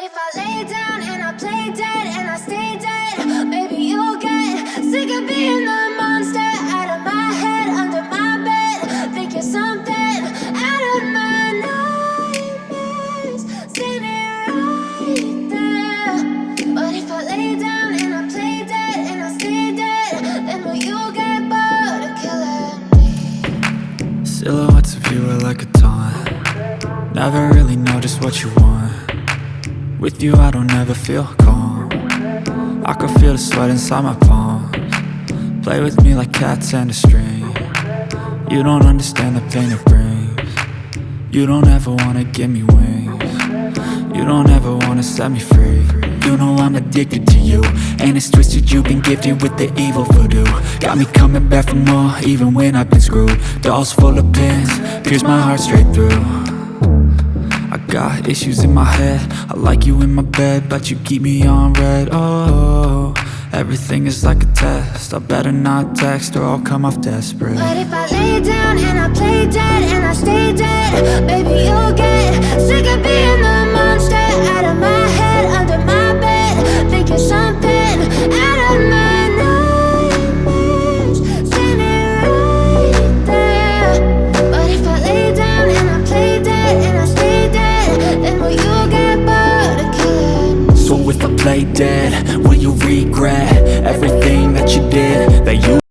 if I lay down and I play dead and I stay dead, maybe you'll get sick of being the monster out of my head, under my bed. Think you're something out of my nightmares, standing right there. But if I lay down and I play dead and I stay dead, then will you get bored of killing me? Silhouettes of you are like a taunt. Never really know just what you want. With you I don't ever feel calm. I can feel the sweat inside my palms. Play with me like cats and a string. You don't understand the pain it brings. You don't ever wanna give me wings. You don't ever wanna set me free. You know I'm addicted to you, and it's twisted, you've been gifted with the evil voodoo. Got me coming back for more, even when I've been screwed. Dolls full of pins, pierce my heart straight through. I got issues in my head, I like you in my bed, but you keep me on red. Oh, everything is like a test, I better not text or I'll come off desperate. But if I lay down and I play dead and I stay dead, baby you'll get sick of being the